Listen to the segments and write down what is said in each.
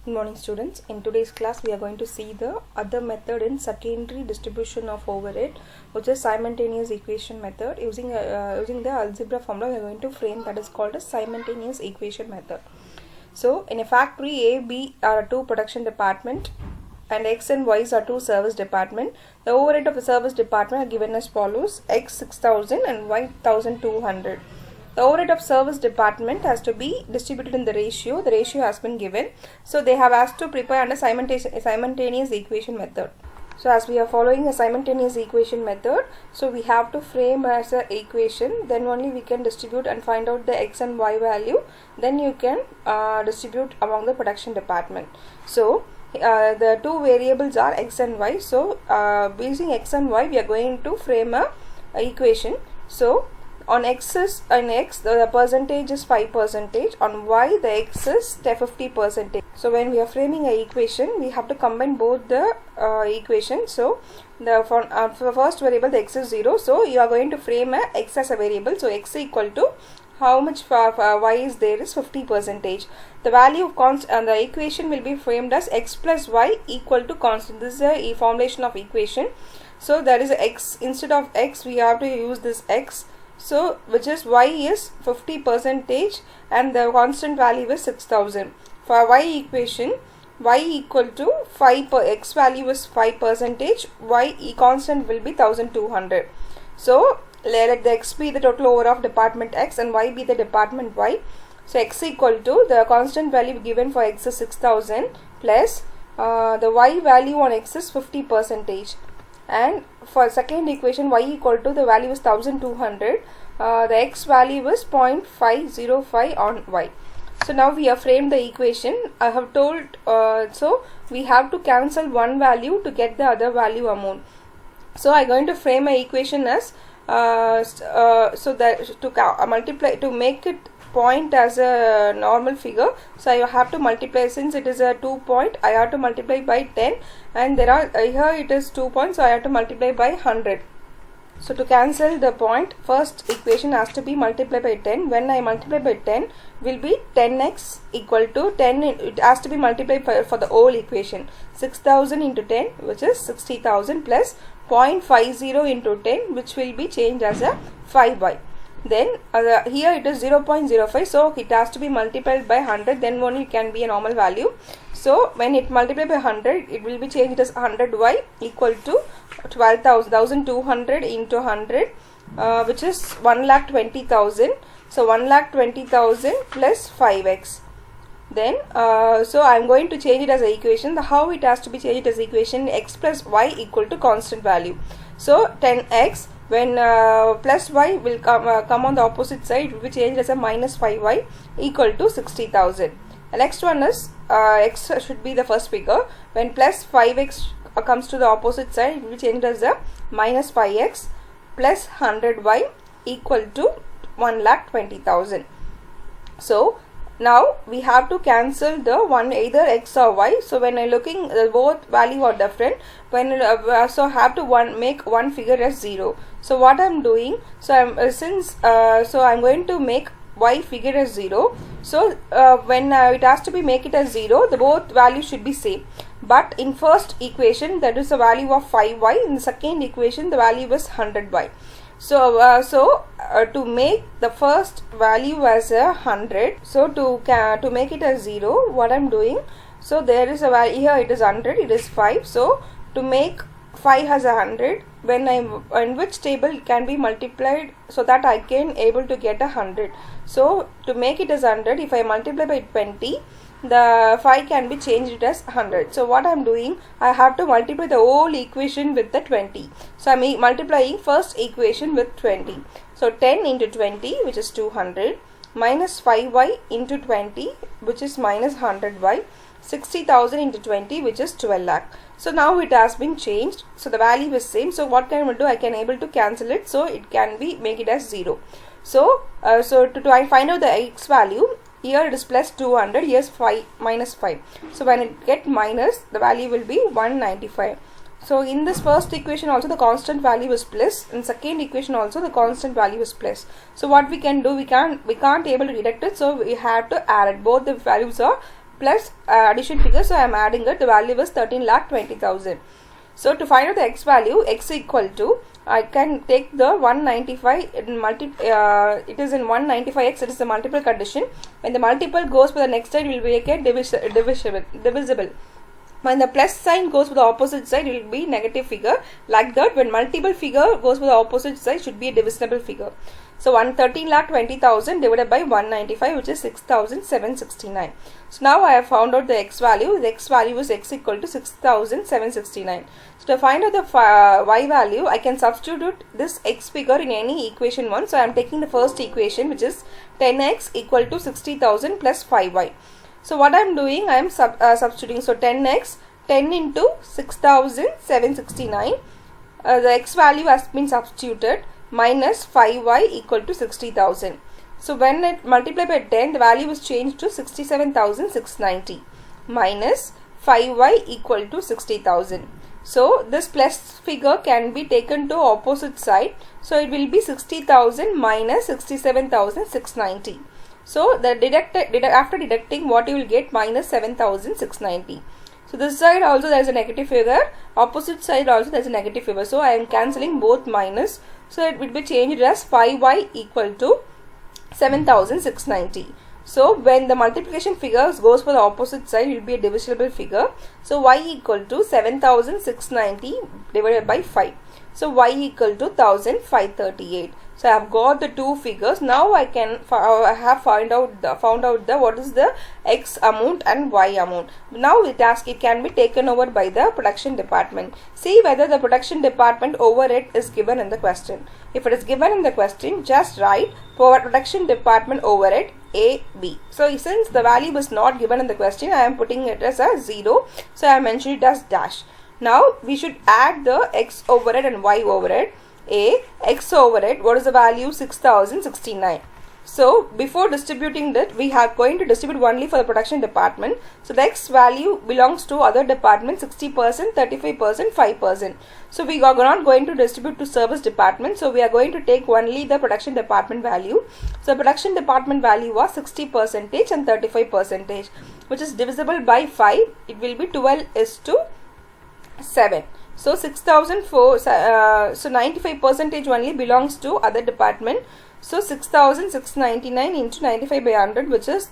Good morning students. In today's class we are going to see the other method in secondary distribution of overhead, which is simultaneous equation method. Using the algebra formula we are going to frame that is called a simultaneous equation method. So in a factory, A, B are two production department and X and Y are two service department. The overhead of the service department are given as follows: X 6000 and Y 1200. The overhead of service department has to be distributed in the ratio. The ratio has been given. So they have asked to prepare under simultaneous equation method. So as we are following a simultaneous equation method, so we have to frame as an equation. Then only we can distribute and find out the X and Y value. Then you can distribute among the production department. So the two variables are X and Y. So using X and Y we are going to frame a equation. So on X the percentage is 5%, on Y the X is 50%. So when we are framing an equation we have to combine both the equations. So for the first variable the X is 0, so you are going to frame a X as a variable. So X equal to how much for Y is there is 50%. The value of constant and the equation will be framed as X plus Y equal to constant. This is a formulation of equation. So there is a X, instead of X we have to use this X. So which is Y is 50% and the constant value is 6000. For Y equation, Y equal to 5 per X value is 5%, Y constant will be 1200. So let the X be the total over of department X and Y be the department Y. So X equal to the constant value given for X is 6000 plus the Y value on X is 50%. And for second equation Y equal to the value is 1200, the X value is 0.505 on Y. So now we have framed the equation. I have told so we have to cancel one value to get the other value amount. So I am going to frame my equation as so that to multiply, to make it point as a normal figure. So I have to multiply, since it is a 2 point I have to multiply by 10, and there are here it is 2 points, so I have to multiply by 100. So to cancel the point, first equation has to be multiplied by 10. When I multiply by 10 will be 10x equal to 10, it has to be multiplied for the whole equation. 6000 into 10 which is 60,000 plus 0.50 into 10 which will be changed as a 5y. Then here it is 0.05, so it has to be multiplied by 100, then only it can be a normal value. So when it multiplied by 100 it will be changed as 100y equal to 12,200 into 100 which is 1,20,000. So 1,20,000 plus 5x. Then so I am going to change it as an equation. How it has to be changed as equation: X plus Y equal to constant value. So 10x, when plus y will come on the opposite side, it will be changed as a minus 5y equal to 60,000. The next one is x should be the first figure. When plus 5x comes to the opposite side, it will be changed as a minus 5x plus 100y equal to 1,20,000. So now we have to cancel the one, either X or Y. So when I looking, both value are different. When so have to make one figure as 0. So what I am doing, so I'm going to make Y figure as 0. So when it has to be make it as 0, the both values should be same. But in first equation that is a value of 5y. In the second equation the value is 100y. So to make the first value as a 100, so to make it as 0, what I'm doing, so there is a value here, it is 100, it is 5. So to make 5 as a 100, when in which table it can be multiplied so that I can able to get a 100. So to make it as 100, if I multiply by 20, the 5 can be changed as 100. So what I am doing, I have to multiply the whole equation with the 20. So I am multiplying first equation with 20. So 10 into 20 which is 200 minus 5y into 20 which is minus 100y, 60,000 into 20 which is 12 lakh. So now it has been changed. So the value is same. So what can I do? I can able to cancel it. So it can be make it as 0. So to find out the x value, here it is plus 200, here is 5 minus 5. So when it get minus, the value will be 195. So in this first equation also the constant value is plus. In second equation also the constant value is plus. So what we can do, we can't able to deduct it. So we have to add it. Both the values are plus addition figure, so I am adding it. The value is 13,20,000. So to find out the x value, x equal to, I can take the 195 it is in 195x, it is the multiple condition. When the multiple goes for the next side, it will make it divisible. When the plus sign goes for the opposite side, it will be negative figure. Like that, when multiple figure goes for the opposite side, should be a divisible figure. So 13,20,000 divided by 195, which is 6,769. So now I have found out the x value. The x value is x equal to 6,769. So to find out the y value, I can substitute this x figure in any equation 1. So I am taking the first equation, which is 10x equal to 60,000 plus 5y. So what I am doing, I am substituting. So 10x, 10 into 6,769. The x value has been substituted, minus 5y equal to 60,000. So when it multiplied by 10, the value is changed to 67,690 minus 5y equal to 60,000. So this plus figure can be taken to opposite side. So it will be 60,000 minus 67,690. So the after deducting, what you will get, minus 7,690. So this side also there is a negative figure, opposite side also there is a negative figure. So I am cancelling both minus. So it will be changed as 5y equal to 7,690. So when the multiplication figure goes for the opposite side, it will be a divisible figure. So y equal to 7,690 divided by 5. So y equal to 1,538. So I have got the two figures. Now I have found out the what is the x amount and y amount. Now it can be taken over by the production department. See whether the production department overhead is given in the question. If it is given in the question, just write for production department overhead AB. So since the value is not given in the question, I am putting it as a 0. So I mentioned it as dash. Now we should add the x overhead and y overhead. X overhead, what is the value? 6,069. So before distributing that, we are going to distribute only for the production department. So the x value belongs to other department, 60%, 35%, 5%. So we are not going to distribute to service department. So we are going to take only the production department value. So production department value was 60% and 35%, which is divisible by 5. It will be 12:7. So 6,004, so 95% only belongs to other department. So 6,699 into 95 by 100, which is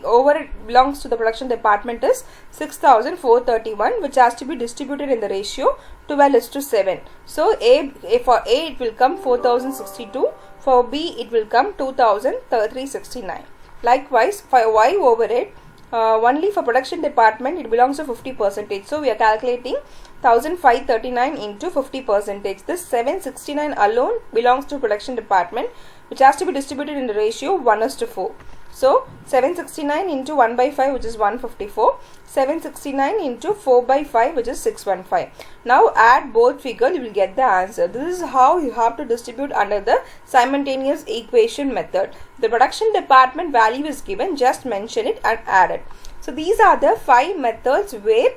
over belongs to the production department, is 6,431, which has to be distributed in the ratio 12:7. So for A it will come 4,062, for B it will come 2,369. Likewise for Y overhead, only for production department it belongs to 50%. So we are calculating 1,539 into 50%. This 769 alone belongs to production department, which has to be distributed in the ratio 1:4. So 769 into 1 by 5, which is 154. 769 into 4 by 5, which is 615. Now add both figures, you will get the answer. This is how you have to distribute under the simultaneous equation method. The production department value is given, just mention it and add it. So these are the 5 methods where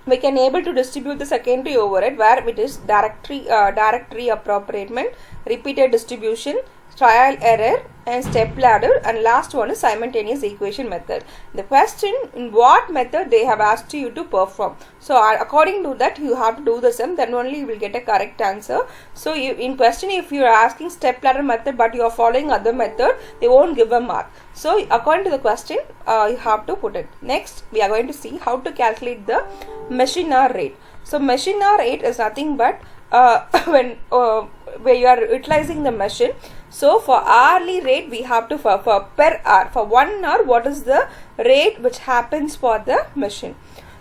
we can able to distribute the secondary overhead, where it is direct reappropriation, repeated distribution, trial error and step ladder, and last one is simultaneous equation method. The question, in what method they have asked you to perform. So according to that you have to do the sum, then only you will get a correct answer. So in question, if you are asking step ladder method but you are following other method, they won't give a mark. So according to the question you have to put it. Next we are going to see how to calculate the machine hour rate. So machine hour rate is nothing but when where you are utilizing the machine. So for hourly rate we have to for per hour, for 1 hour what is the rate which happens for the machine.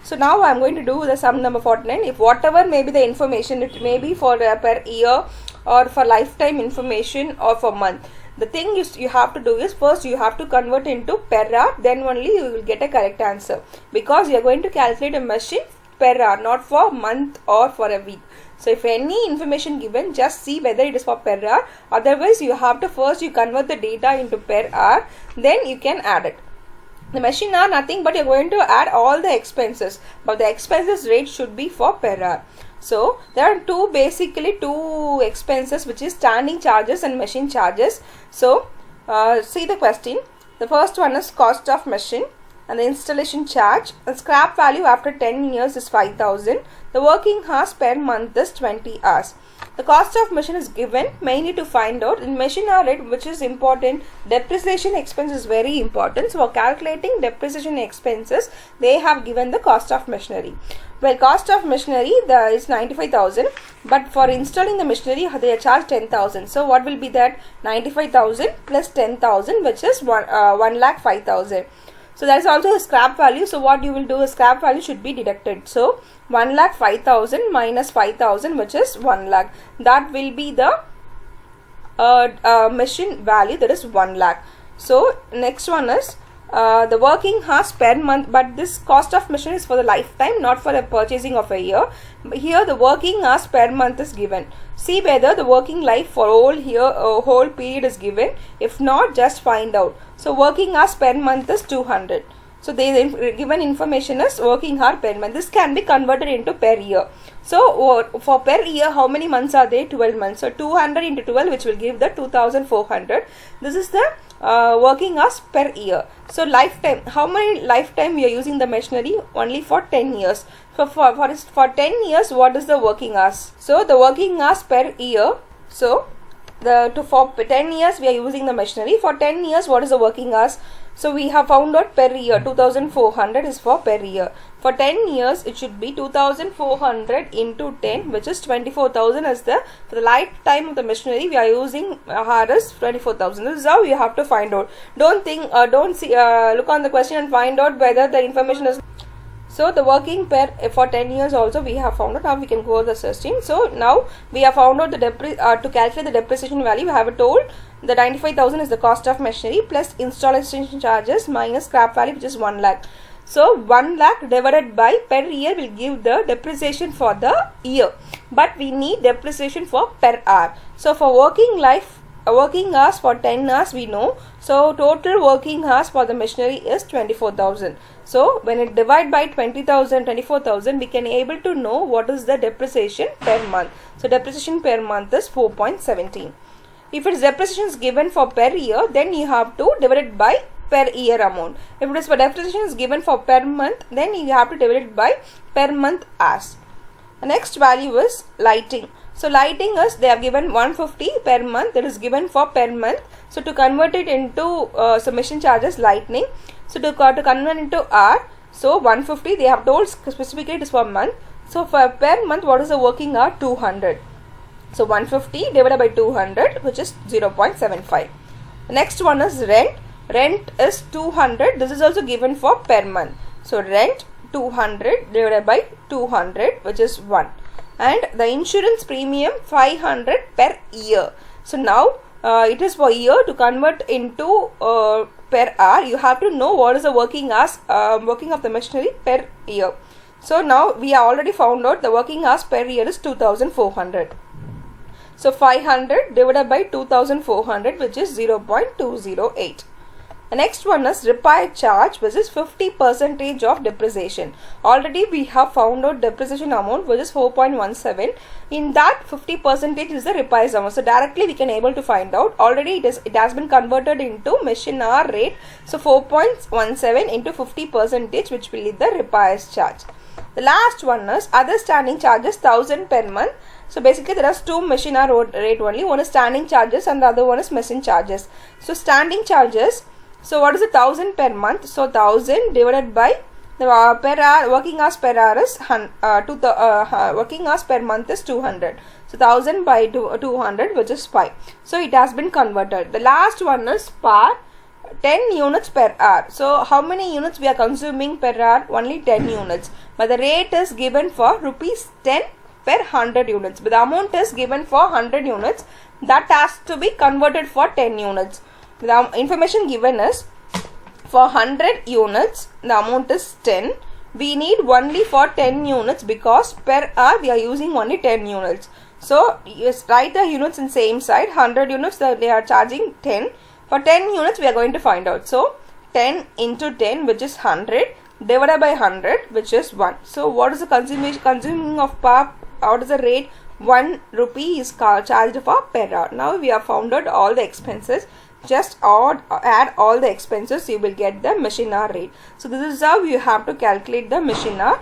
So now I am going to do the sum number 49. If whatever may be the information, it may be for per year or for lifetime information or for month. The thing you have to do is, first you have to convert into per hour, then only you will get a correct answer, because you are going to calculate a machine per hour, not for month or for a week. So if any information given, just see whether it is for per hour. Otherwise you have to first you convert the data into per hour, then you can add it. The machine hour nothing but you are going to add all the expenses, but the expenses rate should be for per hour. So there are basically two expenses, which is standing charges and machine charges. So see the question. The first one is cost of machine. and the installation charge. The scrap value after 10 years is 5,000. The working hours per month is 20 hours. The cost of machine is given mainly to find out in machine hour rate, which is important. Depreciation expense is very important. So for calculating depreciation expenses, they have given the cost of machinery. Well, cost of machinery is 95,000, but for installing the machinery they are charged 10,000. So what will be that? 95,000 plus 10,000, which is 1,05,000. So that is also a scrap value. So what you will do, a scrap value should be deducted. So 1,05,000 minus 5,000, which is 1 lakh. That will be the machine value, that is 1 lakh. So next one is the working hours per month, but this cost of machine is for the lifetime, not for the purchasing of a year. Here the working hours per month is given. See whether the working life for whole period is given. If not, just find out. So working hours per month is 200. So the given information is working hour per month. This can be converted into per year. So for per year, how many months are there? 12 months. So 200 into 12, which will give the 2,400. This is the working hours per year. So lifetime, how many lifetime we are using the machinery? Only for 10 years. So for 10 years, what is the working hours? So the working hours per year. So for 10 years we are using the machinery. For 10 years, what is the working hours? So we have found out per year 2,400 is for per year. For 10 years it should be 2,400 into 10, which is 24,000 as for the lifetime of the machinery we are using is 24,000. This is how you have to find out. Don't look on the question and find out whether the information is. So the working for 10 years also we have found out. Now we can go the searching. So now we have found out the to calculate the depreciation value. We have told the 95,000 is the cost of machinery plus installation charges minus scrap value, which is 1 lakh. So 1 lakh divided by per year will give the depreciation for the year. But we need depreciation for per hour. So for working hours for 10 hours we know. So total working hours for the machinery is 24,000. So when it divide by 20,000, 24,000, we can able to know what is the depreciation per month. So depreciation per month is 4.17. If its depreciation is given for per year, then you have to divide it by per year amount. If it is for depreciation is given for per month, then you have to divide it by per month hours. The next value is lighting. So lighting is, they have given 150 per month, that is given for per month. So to convert it into machine charges lighting. So to convert into hour, so 150 they have told specifically it is for month. So for per month, what is the working hour? 200. So 150 divided by 200, which is 0.75. The next one is rent. Rent is 200. This is also given for per month. So rent 200 divided by 200, which is 1. And the insurance premium 500 per year. So now it is for year. To convert into per hour, you have to know what is the working hours, working of the machinery per year. So now we have already found out the working hours per year is 2,400. So 500 divided by 2,400, which is 0.208. The next one is repair charge, which is 50% of depreciation. Already we have found out depreciation amount, which is 4.17. In that 50% is the repair amount. So directly we can able to find out. Already it has been converted into machine hour rate. So 4.17 into 50%, which will be the repair charge. The last one is other standing charges 1,000 per month. So basically there are two machine hour rate only. One is standing charges and the other one is machine charges. So standing charges. So what is 1,000 per month? So 1,000 divided by the per hour working hours per hour is working hours per month is 200. So 1,000 by 200, which is 5. So it has been converted. The last one is per 10 units per hour. So how many units we are consuming per hour? Only 10 units. But the rate is given for rupees 10 per 100 units. But the amount is given for 100 units. That has to be converted for 10 units. The information given is for 100 units, the amount is 10. We need only for 10 units because per hour we are using only 10 units. So just write the units in same side. 100 units they are charging 10. For 10 units we are going to find out. So 10 into 10, which is 100, divided by 100, which is 1. So what is the consuming of power? What is the rate? 1 rupee is charged for per hour. Now we have found out all the expenses. just add all the expenses, you will get the machine hour rate. So this is how you have to calculate the machine hour.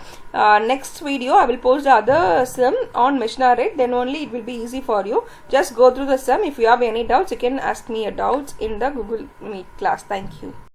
Next video I will post the other sum on machine hour rate, then only it will be easy for you. Just go through the sum. If you have any doubts, you can ask me a doubts in the Google Meet class. Thank you.